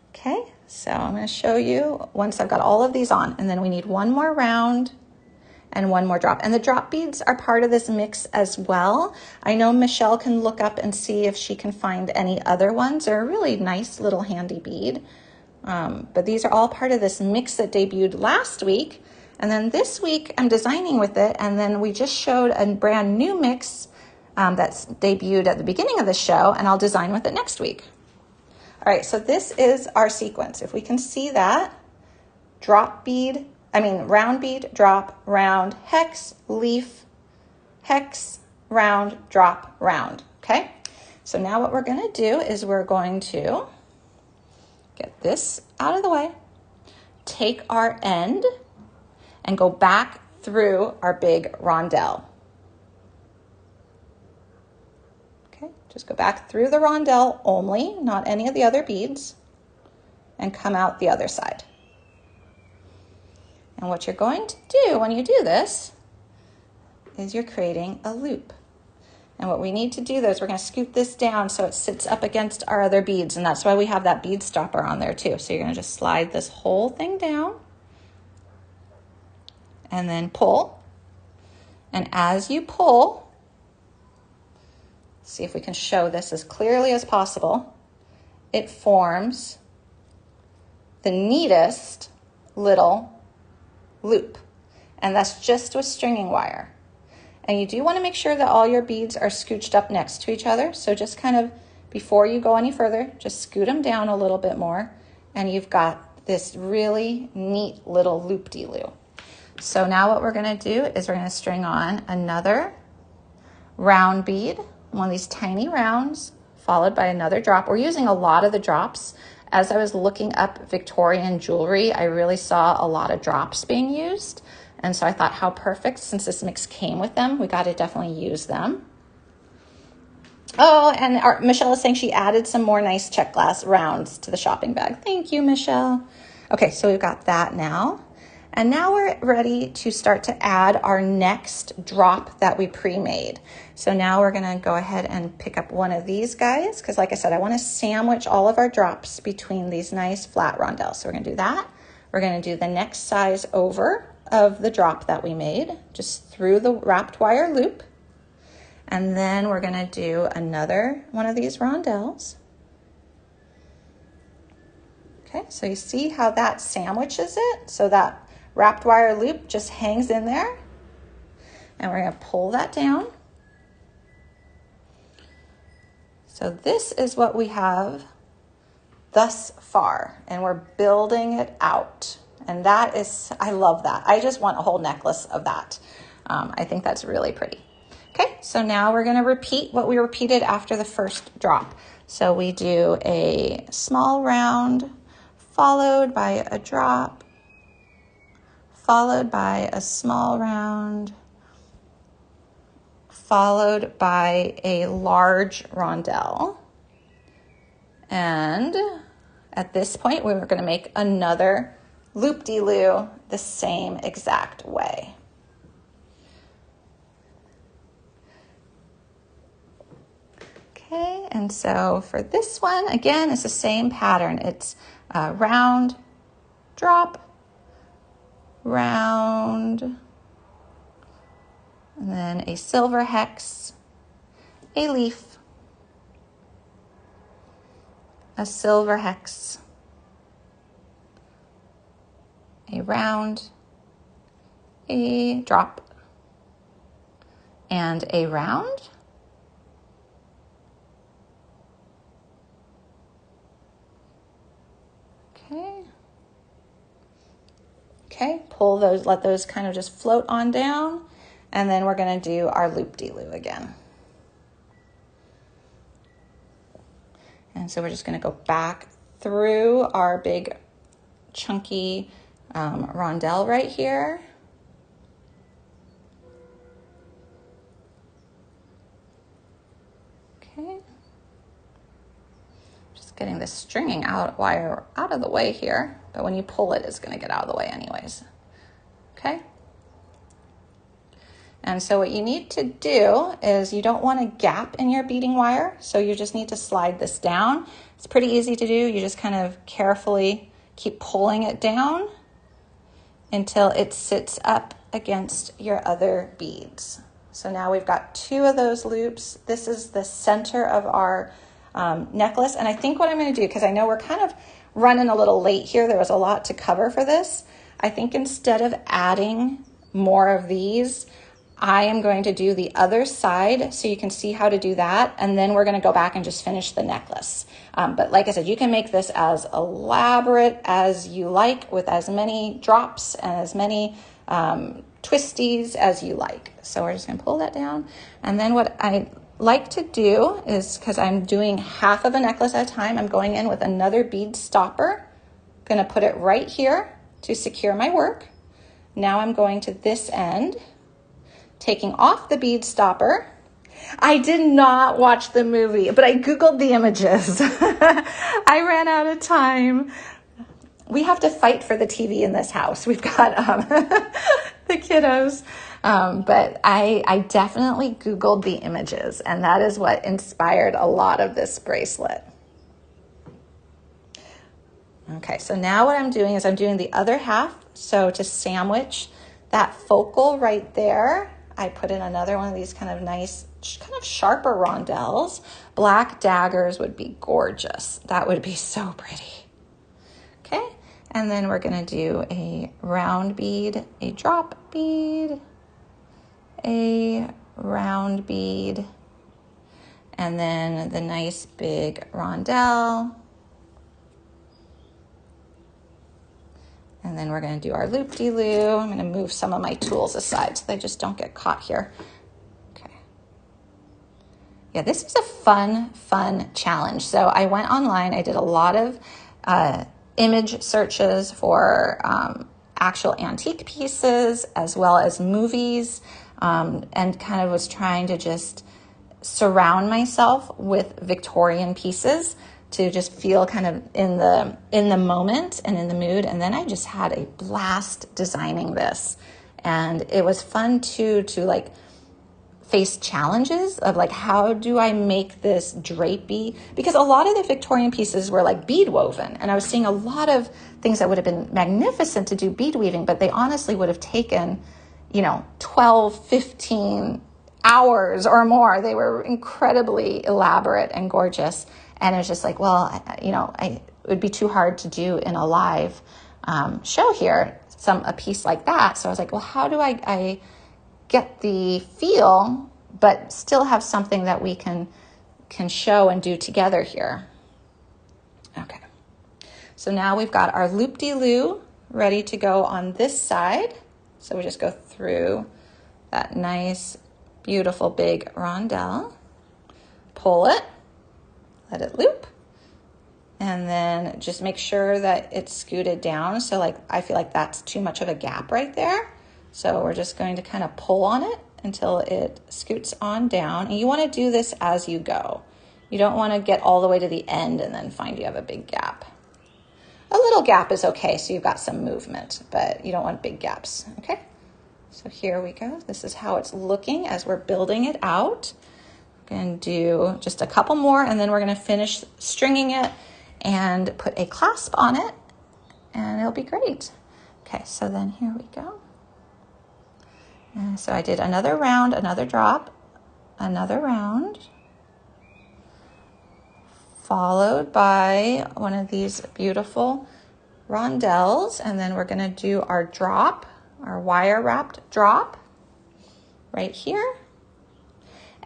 Okay, so I'm going to show you once I've got all of these on, and then we need one more round and one more drop. And the drop beads are part of this mix as well. I know Michelle can look up and see if she can find any other ones. They're a really nice little handy bead. But these are all part of this mix that debuted last week. And then this week I'm designing with it, and then we just showed a brand new mix that's debuted at the beginning of the show, and I'll design with it next week. All right, so this is our sequence. If we can see that, round bead, drop, round, hex, leaf, hex, round, drop, round, okay? So now what we're gonna do is we're going to get this out of the way, take our end, and go back through our big rondelle. Okay, just go back through the rondelle only, not any of the other beads, and come out the other side. And what you're going to do when you do this is you're creating a loop. And what we need to do though is we're going to scoot this down so it sits up against our other beads, and that's why we have that bead stopper on there too. So you're going to just slide this whole thing down and then pull. And as you pull, see if we can show this as clearly as possible, it forms the neatest little loop. And that's just with stringing wire. And you do want to make sure that all your beads are scooched up next to each other. So just kind of, before you go any further, just scoot them down a little bit more, and you've got this really neat little loop-de-loo. So now what we're going to do is we're going to string on another round bead, one of these tiny rounds, followed by another drop. We're using a lot of the drops. As I was looking up Victorian jewelry, I really saw a lot of drops being used. And so I thought, how perfect, since this mix came with them, we got to definitely use them. Oh, and Michelle is saying she added some more nice Czech Glass rounds to the shopping bag. Thank you, Michelle. Okay, so we've got that now. And now we're ready to start to add our next drop that we pre-made. So now we're gonna go ahead and pick up one of these guys, because like I said, I wanna sandwich all of our drops between these nice flat rondelles. So we're gonna do that. We're gonna do the next size over of the drop that we made, just through the wrapped wire loop. And then we're gonna do another one of these rondelles. Okay, so you see how that sandwiches it? So that wrapped wire loop just hangs in there. And we're gonna pull that down. So this is what we have thus far, and we're building it out. And that is, I love that. I just want a whole necklace of that. I think that's really pretty. Okay, so now we're gonna repeat what we repeated after the first drop. So we do a small round, followed by a drop, followed by a small round, followed by a large rondelle. And at this point, we were gonna make another loop-de-loo the same exact way. Okay, and so for this one, again, it's the same pattern. It's round, drop, round, and then a silver hex, a leaf, a silver hex, a round, a drop, and a round. Okay. Okay, pull those, let those kind of just float on down, and then we're gonna do our loop-de-loo again. And so we're just gonna go back through our big chunky rondelle right here. Okay. Just getting the stringing wire out of the way here, but when you pull it, it's gonna get out of the way anyways. Okay. And so what you need to do is you don't want a gap in your beading wire, so you just need to slide this down. It's pretty easy to do. You just kind of carefully keep pulling it down until it sits up against your other beads. So now we've got two of those loops. This is the center of our necklace. And I think what I'm gonna do, because I know we're kind of running a little late here, there was a lot to cover for this. I think instead of adding more of these, I am going to do the other side so you can see how to do that. And then we're going to go back and just finish the necklace. But like I said, you can make this as elaborate as you like with as many drops and as many twisties as you like. So we're just going to pull that down. And then what I like to do is, because I'm doing half of a necklace at a time, I'm going in with another bead stopper. Going to put it right here to secure my work. Now I'm going to this end, taking off the bead stopper. I did not watch the movie, but I Googled the images. I ran out of time. We have to fight for the TV in this house. We've got the kiddos. But I definitely Googled the images, and that is what inspired a lot of this bracelet. Okay, so now what I'm doing is I'm doing the other half. So to sandwich that focal right there, I put in another one of these kind of nice, kind of sharper rondelles. Black daggers would be gorgeous. That would be so pretty. Okay, and then we're gonna do a round bead, a drop bead, a round bead, and then the nice big rondelle. And then we're going to do our loop-de-loo. I'm going to move some of my tools aside so they just don't get caught here. Okay. Yeah, this is a fun challenge. So I went online. I did a lot of image searches for actual antique pieces as well as movies, and kind of was trying to just surround myself with Victorian pieces to just feel kind of in the moment and in the mood. And then I just had a blast designing this. And it was fun too to like face challenges of like, how do I make this drapey? Because a lot of the Victorian pieces were like bead woven. And I was seeing a lot of things that would have been magnificent to do bead weaving, but they honestly would have taken, 12, 15 hours or more. They were incredibly elaborate and gorgeous. And it was just like, well, it would be too hard to do in a live show here, a piece like that. So I was like, well, how do I get the feel, but still have something that we can show and do together here? Okay. So now we've got our loop-de-loo ready to go on this side. So we just go through that nice, beautiful big rondelle, pull it, let it loop, and then just make sure that it's scooted down. So like, I feel like that's too much of a gap right there. So we're just going to kind of pull on it until it scoots on down. And you want to do this as you go. You don't want to get all the way to the end and then find you have a big gap. A little gap is okay, so you've got some movement, but you don't want big gaps, okay? So here we go. This is how it's looking as we're building it out. Going to do just a couple more, and then we're going to finish stringing it and put a clasp on it, and it'll be great. Okay, so then here we go. And so I did another round, another drop, another round, followed by one of these beautiful rondelles, and then we're going to do our drop, our wire wrapped drop right here.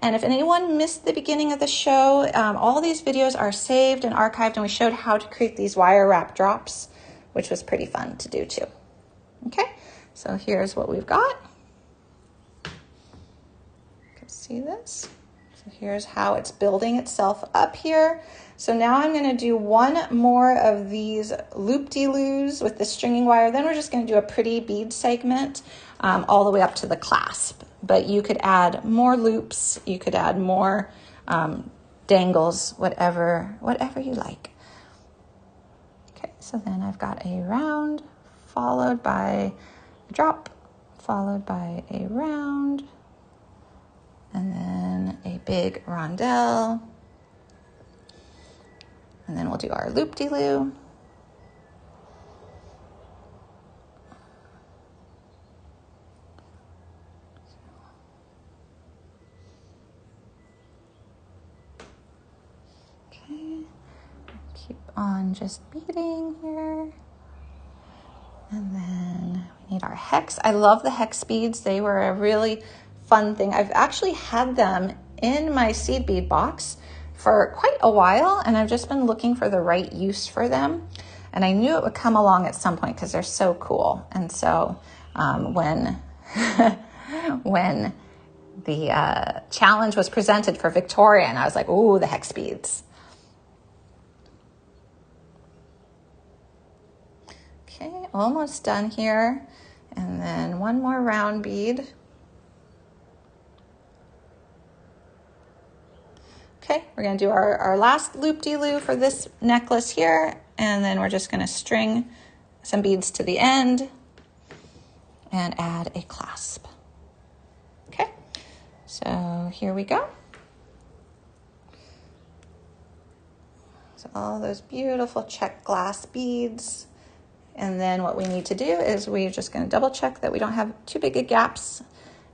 And if anyone missed the beginning of the show, all these videos are saved and archived, and we showed how to create these wire wrap drops, which was pretty fun to do too. Okay, so here's what we've got. You can see this. So here's how it's building itself up here. So now I'm going to do one more of these loop-de-loos with the stringing wire. Then we're just going to do a pretty bead segment all the way up to the clasp. But you could add more loops, you could add more dangles, whatever you like. Okay, so then I've got a round followed by a drop, followed by a round, and then a big rondelle. And then we'll do our loop-de-loo. Okay, keep on just beading here. And then we need our hex. I love the hex beads. They were a really fun thing. I've actually had them in my seed bead box for quite a while, and I've just been looking for the right use for them. And I knew it would come along at some point because they're so cool. And so when when the challenge was presented for Victorian, I was like, ooh, the hex beads. Okay, almost done here. And then one more round bead. Okay, we're gonna do our last loop-de-loo for this necklace here, and then we're just gonna string some beads to the end and add a clasp. Okay, so here we go. So all those beautiful Czech glass beads. And then what we need to do is we're just gonna double check that we don't have too big of gaps.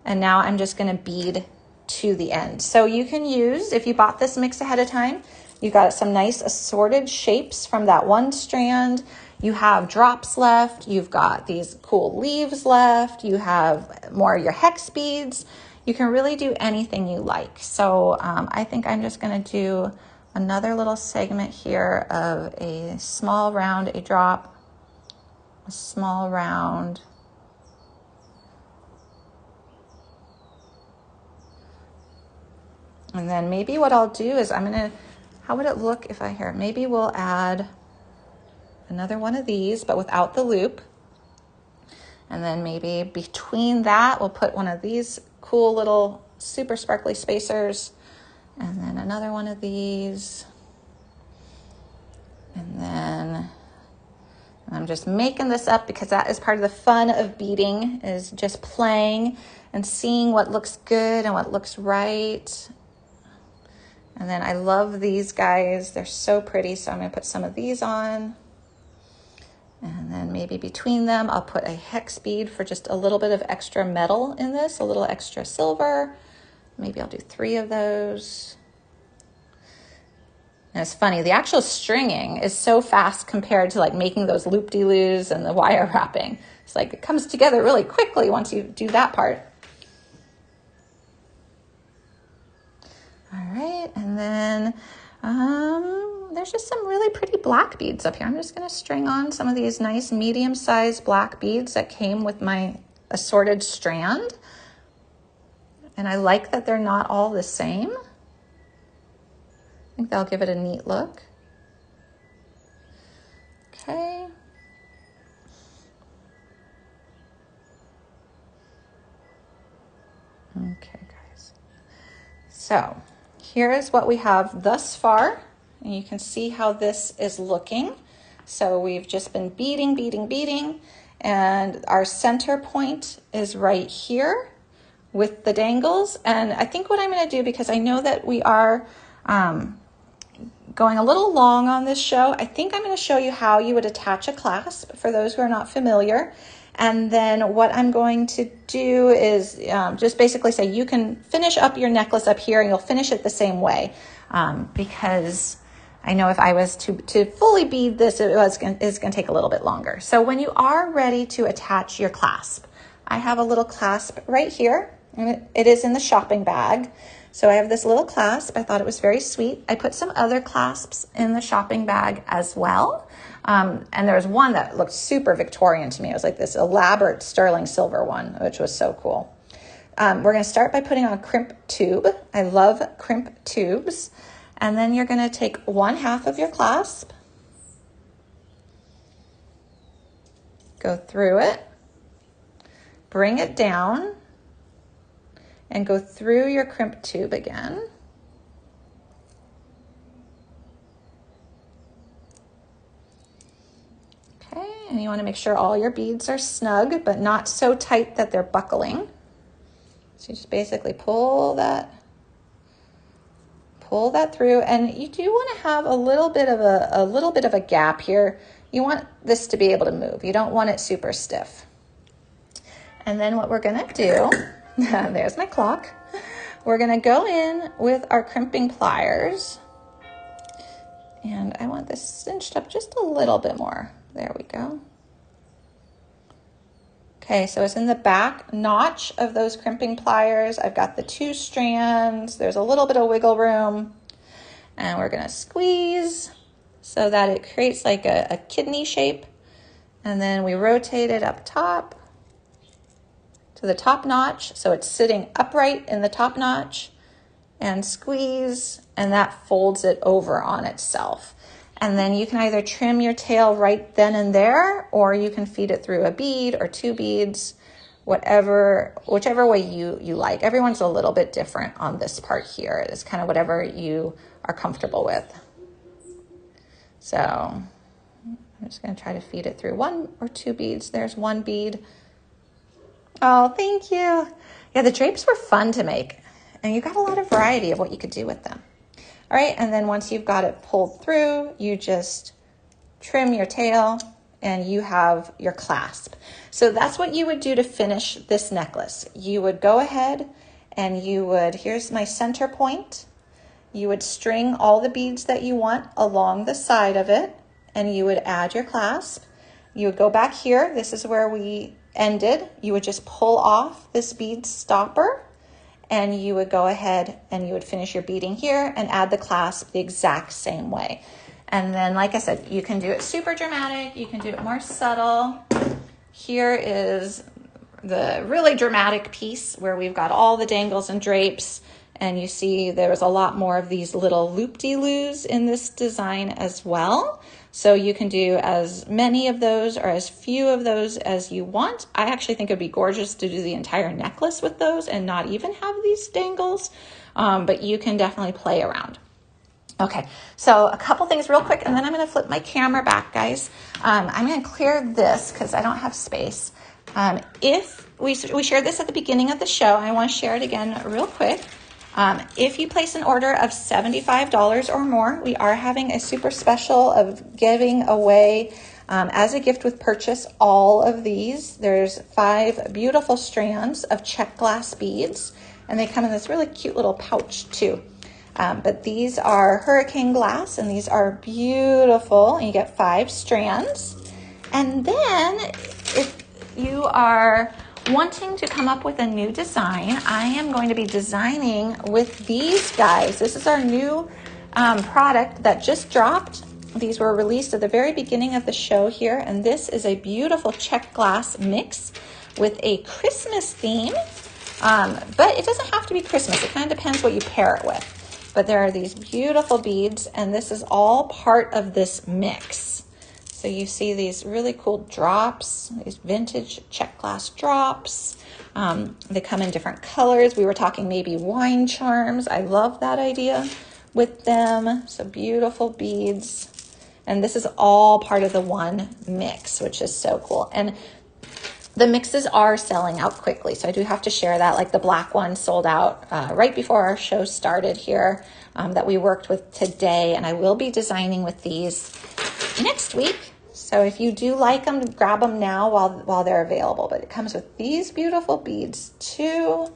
And now I'm just gonna bead to the end. So you can use, if you bought this mix ahead of time, you got some nice assorted shapes from that one strand. You have drops left. You've got these cool leaves left. You have more of your hex beads. You can really do anything you like. So I think I'm just gonna do another little segment here of a small round, a drop, a small round, and then maybe what I'll do is how would it look if maybe we'll add another one of these, but without the loop. And then maybe between that, we'll put one of these cool little super sparkly spacers, and then another one of these. And then I'm just making this up because that is part of the fun of beading, is just playing and seeing what looks good and what looks right. And then I love these guys. They're so pretty. So I'm gonna put some of these on. And then maybe between them, I'll put a hex bead for just a little bit of extra metal in this, a little extra silver. Maybe I'll do 3 of those. And it's funny, the actual stringing is so fast compared to like making those loop-de-loos and the wire wrapping. It's like it comes together really quickly once you do that part. All right, and then there's just some really pretty black beads up here. I'm just gonna string on some of these nice medium-sized black beads that came with my assorted strand. And I like that they're not all the same. I think that'll give it a neat look. Okay. Okay, guys. So here is what we have thus far. And you can see how this is looking. So we've just been beading, beading, beading. And our center point is right here with the dangles. And I think what I'm gonna do, because I know that we are going a little long on this show, I think I'm gonna show you how you would attach a clasp for those who are not familiar. And then what I'm going to do is just basically say you can finish up your necklace up here and you'll finish it the same way. Because I know if I was to fully bead this, it's gonna take a little bit longer. So when you are ready to attach your clasp, I have a little clasp right here, and it is in the shopping bag. So I have this little clasp. I thought it was very sweet. I put some other clasps in the shopping bag as well. And there was one that looked super Victorian to me. It was like this elaborate sterling silver one, which was so cool. We're gonna start by putting on a crimp tube. I love crimp tubes. And then you're gonna take 1/2 of your clasp, go through it, bring it down, and go through your crimp tube again. Okay, and you wanna make sure all your beads are snug, but not so tight that they're buckling. So you just basically pull that through, and you do wanna have a little bit of a gap here. You want this to be able to move. You don't want it super stiff. And then what we're gonna do, there's my clock. We're gonna go in with our crimping pliers, and I want this cinched up just a little bit more. There we go. Okay, so it's in the back notch of those crimping pliers. I've got the 2 strands. There's a little bit of wiggle room. And we're gonna squeeze so that it creates like a kidney shape. And then we rotate it up top to the top notch. So it's sitting upright in the top notch, and squeeze, and that folds it over on itself. And then you can either trim your tail right then and there, or you can feed it through a bead or 2 beads, whichever way you like. Everyone's a little bit different on this part here. It's kind of whatever you are comfortable with. So I'm just going to try to feed it through 1 or 2 beads. There's 1 bead. Oh, thank you. Yeah, the drapes were fun to make, and you got a lot of variety of what you could do with them. All right, and then once you've got it pulled through, you just trim your tail and you have your clasp. So that's what you would do to finish this necklace. You would go ahead and you would, here's my center point. You would string all the beads that you want along the side of it, and you would add your clasp. You would go back here. This is where we ended. You would just pull off this bead stopper, and you would go ahead and you would finish your beading here and add the clasp the exact same way. And then, like I said, you can do it super dramatic. You can do it more subtle. Here is the really dramatic piece where we've got all the dangles and drapes. And you see there's a lot more of these little loop-de-loos in this design as well. So you can do as many of those or as few of those as you want. I actually think it'd be gorgeous to do the entire necklace with those and not even have these dangles, but you can definitely play around. Okay, so a couple things real quick, and then I'm gonna flip my camera back, guys. I'm gonna clear this because I don't have space. If we shared this at the beginning of the show, I wanna share it again real quick. If you place an order of $75 or more, we are having a super special of giving away as a gift with purchase all of these. There's 5 beautiful strands of Czech Glass beads, and they come in this really cute little pouch too. But these are hurricane glass, and these are beautiful, and you get 5 strands. And then if you are wanting to come up with a new design, I am going to be designing with these guys. This is our new product that just dropped. These were released at the very beginning of the show here, and this is a beautiful Czech Glass mix with a Christmas theme, but it doesn't have to be Christmas. It kind of depends what you pair it with. But there are these beautiful beads, and this is all part of this mix. So you see these really cool drops, these vintage Czech Glass drops. They come in different colors. We were talking maybe wine charms. I love that idea with them. So beautiful beads. And this is all part of the one mix, which is so cool. And the mixes are selling out quickly. So I do have to share that. Like the black one sold out right before our show started here that we worked with today. And I will be designing with these next week. So if you do like them, grab them now while they're available. But it comes with these beautiful beads too.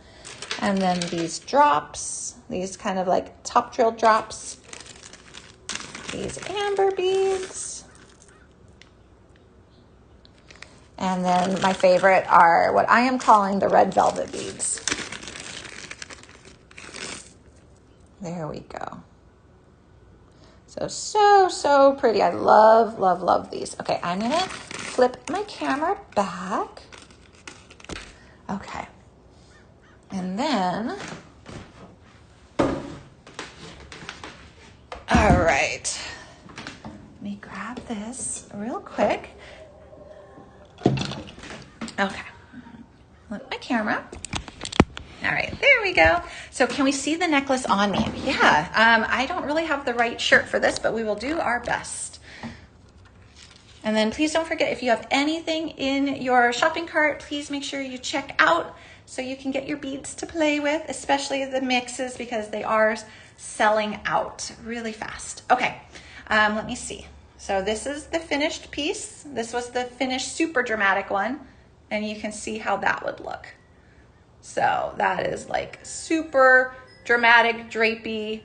And then these drops, these kind of like top drill drops. These amber beads. And then my favorite are what I am calling the red velvet beads. There we go. So pretty. I love these. Okay, I'm going to flip my camera back. Okay. And then, all right. Let me grab this real quick. Okay. Flip my camera. All right, there we go. So can we see the necklace on me? Yeah, I don't really have the right shirt for this, but we will do our best. And then please don't forget, if you have anything in your shopping cart, please make sure you check out so you can get your beads to play with, especially the mixes, because they are selling out really fast. Okay, let me see. So this is the finished piece. This was the finished super dramatic one, and you can see how that would look. So that is like super dramatic, drapey,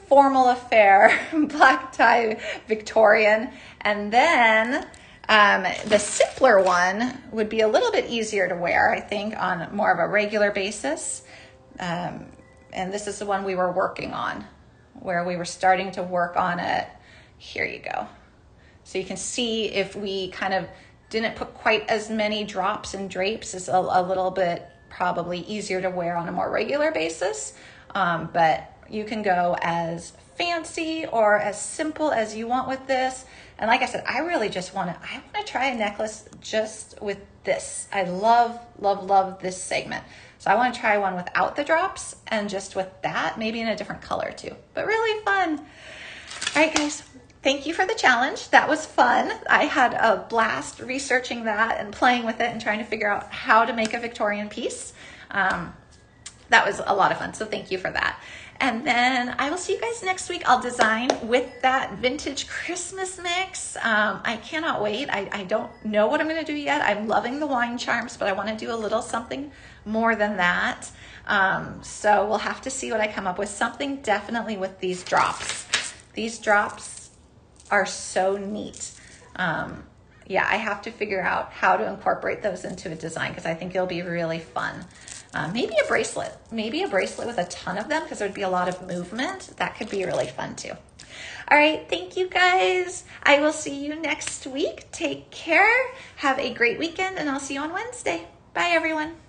formal affair, black tie Victorian. And then The simpler one would be a little bit easier to wear, I think, on more of a regular basis. And this is the one we were working on, where we were starting to work on it. Here you go. So you can see if we kind of didn't put quite as many drops and drapes, it's a little bit probably easier to wear on a more regular basis. But you can go as fancy or as simple as you want with this. And like I said, I really just want to try a necklace just with this. I love, love, love this segment. So I want to try one without the drops and just with that, maybe in a different color too, but really fun. All right, guys, thank you for the challenge. That was fun. I had a blast researching that and playing with it and trying to figure out how to make a Victorian piece. That was a lot of fun, so thank you for that. And then I will see you guys next week. I'll design with that vintage Christmas mix. I cannot wait. I don't know what I'm gonna do yet. I'm loving the wine charms, but I wanna do a little something more than that. So we'll have to see what I come up with. Something definitely with these drops. These drops are so neat. Yeah, I have to figure out how to incorporate those into a design because I think it'll be really fun. Maybe a bracelet with a ton of them because there'd be a lot of movement. That could be really fun too. All right, thank you guys. I will see you next week. Take care. Have a great weekend and I'll see you on Wednesday. Bye everyone.